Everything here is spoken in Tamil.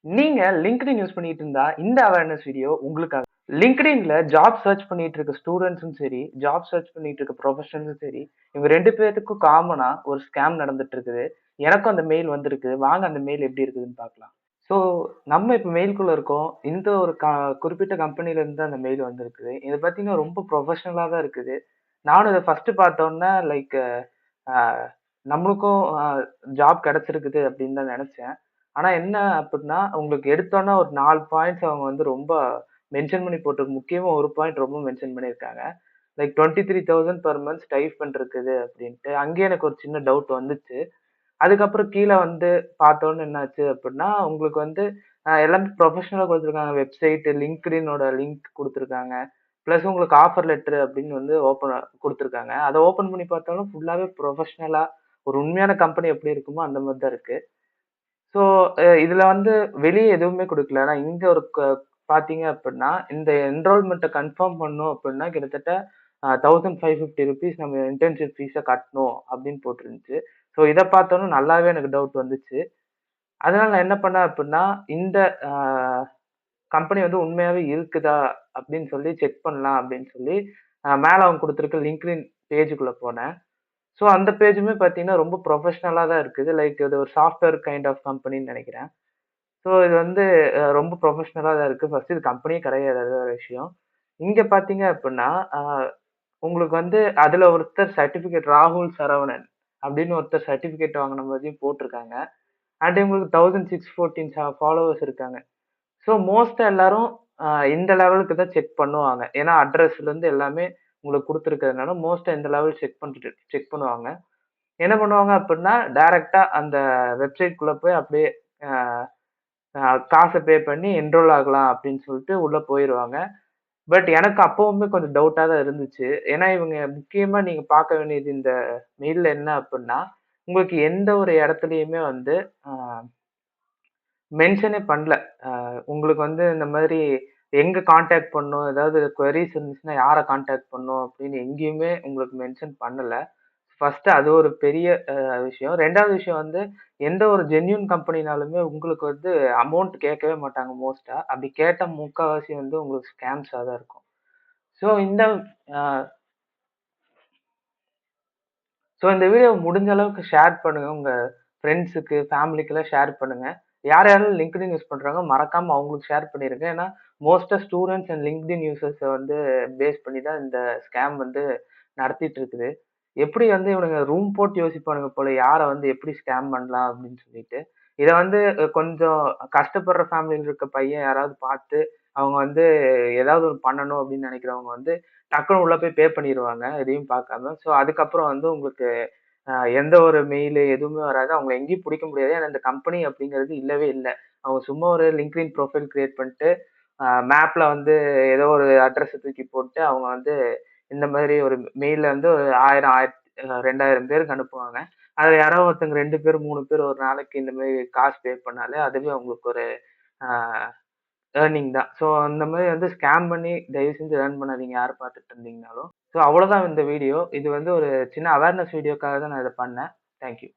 நீங்க LinkedIn யூஸ் பண்ணிட்டு இருந்தா இந்த அவேர்னஸ் வீடியோ உங்களுக்காக. LinkedInல ஜாப் சர்ச் பண்ணிட்டு இருக்க ஸ்டூடண்ட்ஸும் சரி, ஜாப் சர்ச் பண்ணிட்டு இருக்க ப்ரொஃபஷனல்ஸும் சரி, இவங்க 2 பேத்துக்கும் காமனா ஒரு ஸ்கேம் நடந்துட்டு இருக்குது. எனக்கும் அந்த மெயில் வந்திருக்கு. வாங்க அந்த மெயில் எப்படி இருக்குதுன்னு பார்க்கலாம். ஸோ நம்ம இப்ப மெயில்குள்ள இருக்கோம். இந்த ஒரு குறிப்பிட்ட கம்பெனில இருந்து அந்த மெயில் வந்திருக்குது. இது பார்த்தீங்கன்னா ரொம்ப ப்ரொஃபஷனலா தான் இருக்குது. நானும் இத ஃபர்ஸ்ட் பார்த்தோன்னே லைக் அ நம்மளுக்கும் ஜாப் கிடைச்சிருக்குது அப்படின்னு தான் நெனச்சேன். ஆனா என்ன அப்டின்னா, உங்களுக்கு எடுத்தோனே ஒரு 4 பாயிண்ட்ஸ் அவங்க வந்து ரொம்ப மென்ஷன் பண்ணி போட்டு முக்கியமா ஒரு பாயிண்ட் ரொம்ப மென்ஷன் பண்ணியிருக்காங்க. லைக் 23,000 பெர் மந்த் ஸ்டைஃபண்ட் இருக்குது அப்டின்ட்டு. அங்கேயே எனக்கு ஒரு சின்ன டவுட் வந்துச்சு. அதுக்கப்புறம் கீழ வந்து பார்த்தோனே என்னாச்சு அப்டின்னா, உங்களுக்கு வந்து எல்லாமே ப்ரொஃபஷனலா குடுத்துருக்காங்க. வெப்சைட், LinkedInோட லிங்க் குடுத்துருக்காங்க. பிளஸ் உங்களுக்கு ஆஃபர் லெட்டர் அப்படின்னு வந்து குடுத்துருக்காங்க. அத ஓப்பன் பண்ணி பார்த்தாலும் ஃபுல்லாவே ப்ரொஃபஷனலா ஒரு உண்மையான கம்பெனி எப்படி இருக்குமோ அந்த மாரி தான் இருக்கு. ஸோ இதுல வந்து வெளிய எதுவுமே குடுக்கல. ஆனா இங்க ஒரு பார்த்தீங்க அப்டின்னா, இந்த என்ரோல்மென்ட்ட கன்ஃபார்ம் பண்ணணும் அப்டின்னா கிட்டத்தட்ட ₹1550 நம்ம இன்டர்ன்ஷிப் ஃபீஸ கட்டணும் அப்டின்னு போட்டிருந்துச்சு. ஸோ இத பார்த்தோனே நல்லாவே எனக்கு டவுட் வந்துச்சு. அதனால நான் என்ன பண்ணேன் அப்டின்னா, இந்த அ கம்பெனி வந்து உண்மையாவே இருக்குதா? அப்டின்னு சொல்லி செக் பண்ணலாம் அப்டின்னு சொல்லி, மேல அவங்க குடுத்திருக்க LinkedIn பேஜுக்குள்ள போனேன். ஸோ அந்த பேஜுமே பார்த்தீங்கன்னா, ரொம்ப ப்ரொஃபஷனலா தான் இருக்குது. லைக் இது ஒரு சாஃப்ட்வேர் கைண்ட் ஆஃப் கம்பெனின்னு நெனைக்கிறேன். ஸோ இது வந்து ரொம்ப ப்ரொஃபஷனலா தான் இருக்கு. ஃபர்ஸ்ட்டு இது கம்பெனியே கிடையாது. அது வேற விஷயம். இங்க பார்த்தீங்க அப்டின்னா, அ உங்களுக்கு வந்து அதுல ஒருத்தர் சர்டிபிகேட் ராகுல் சரவணன் அப்டின்னு ஒருத்தர் சர்டிபிகேட் வாங்குன மாதிரியும் போட்டிருக்காங்க. அண்ட் இவங்களுக்கு 1614 ஃபாலோவர்ஸ் இருக்காங்க. ஸோ மோஸ்ட்டா எல்லாரும் இந்த லெவலுக்கு தான் செக் பண்ணுவாங்க. ஏன்னா அட்ரஸ்லருந்து எல்லாமே உங்களுக்கு குடுத்துருக்கிறதுனால மோஸ்ட்டா இந்த லெவல் செக் பண்ணுவாங்க. என்ன பண்ணுவாங்க அப்டின்னா, டைரக்ட்டா அந்த வெப்சைட்குள்ள போய் அப்படியே அ காச பே பண்ணி என்ரோல் ஆகலாம் அப்படின்னு சொல்லிட்டு உள்ள போயிருவாங்க. பட் எனக்கு அப்பவுமே கொஞ்சம் டவுட்டா தான் இருந்துச்சு. ஏன்னா இவங்க முக்கியமா நீங்க பார்க்க வேண்டியது இந்த மெயில்ல என்ன அப்டின்னா, உங்களுக்கு எந்த ஒரு இடத்துலயுமே வந்து அ மென்ஷனே பண்ணல. உங்களுக்கு வந்து இந்த மாதிரி எங்க கான்டாக்ட் பண்ணணும், ஏதாவது குயரீஸ் இருந்துச்சுன்னா யார கான்டாக்ட் பண்ணணும் அப்படின்னு எங்கேயுமே உங்களுக்கு மென்ஷன் பண்ணல. ஃபர்ஸ்ட்டு அது ஒரு பெரிய விஷயம். 2வது விஷயம் வந்து, எந்த ஒரு ஜென்யூன் கம்பெனினாலுமே உங்களுக்கு வந்து அமௌண்ட் கேட்கவே மாட்டாங்க மோஸ்ட்டா. அப்படி கேட்டா முக்காவாசி வந்து உங்களுக்கு ஸ்கேம்ஸா தான் இருக்கும். ஸோ இந்த அ ஸோ இந்த வீடியோ முடிஞ்ச அளவுக்கு ஷேர் பண்ணுங்க. உங்க ஃப்ரெண்ட்ஸுக்கு, ஃபேமிலிக்குலாம் ஷேர் பண்ணுங்க. யார் யாரெல்லாம் LinkedIn யூஸ் பண்றாங்களோ மறக்காம அவங்களுக்கு ஷேர் பண்ணிருங்க. ஏன்னா, மோஸ்ட்டா ஸ்டூடண்ட்ஸ் அண்ட் LinkedIn யூசர்ஸ வந்து பேஸ் பண்ணி தான் இந்த ஸ்கேம் வந்து நடத்திட்டு இருக்குது. எப்படி வந்து இவனுங்க ரூம் போட்டு யோசிப்பானுங்க போல, யார வந்து எப்படி ஸ்கேம் பண்ணலாம் அப்படின்னு சொல்லிட்டு. இத வந்து கொஞ்சம் கஷ்டப்படுற ஃபேமிலில இருக்க பையன் யாராவது பார்த்து, அவங்க வந்து ஏதாவது ஒண்ணு பண்ணணும் அப்படின்னு நினைக்கிறவங்க வந்து, டக்குனு உள்ள போய் பே பண்ணிருவாங்க. எதையும் பார்க்காம. ஸோ அதுக்கப்புறம் வந்து உங்களுக்கு எந்த ஒரு மெயிலு எதுவுமே வராது. அவங்கள எங்கேயும் புடிக்க முடியாது. ஏன்னா இந்த கம்பெனி அப்படிங்கிறது இல்லவே இல்ல. அவங்க சும்மா ஒரு LinkedIn ப்ரொஃபைல் கிரியேட் பண்ணிட்டு, மேப்ல வந்து ஏதோ ஒரு அட்ரஸ தூக்கி போட்டு, அவங்க வந்து இந்த மாதிரி ஒரு மெயில்ல வந்து ஒரு 1000, 2000 பேருக்கு அனுப்புவாங்க. அதுல யாரோ ஒருத்தங்க 2 பேர், 3 பேர் ஒரு நாளைக்கு இந்த மாரி காசு பே பண்ணாலே, அதுவே அவங்களுக்கு ஒரு அ ஏர்னிங் தான். ஸோ அந்த மாரி வந்து ஸ்கேம் பண்ணி தயவு செஞ்சு ஏர்ன் பண்ணாதீங்க யார் பார்த்துட்டு இருந்தீங்கனாலும். ஸோ அவ்வளோதான் இந்த வீடியோ. இது வந்து ஒரு சின்ன அவேர்னஸ் வீடியோக்காக தான் நான் இத பண்ணேன். Thank you.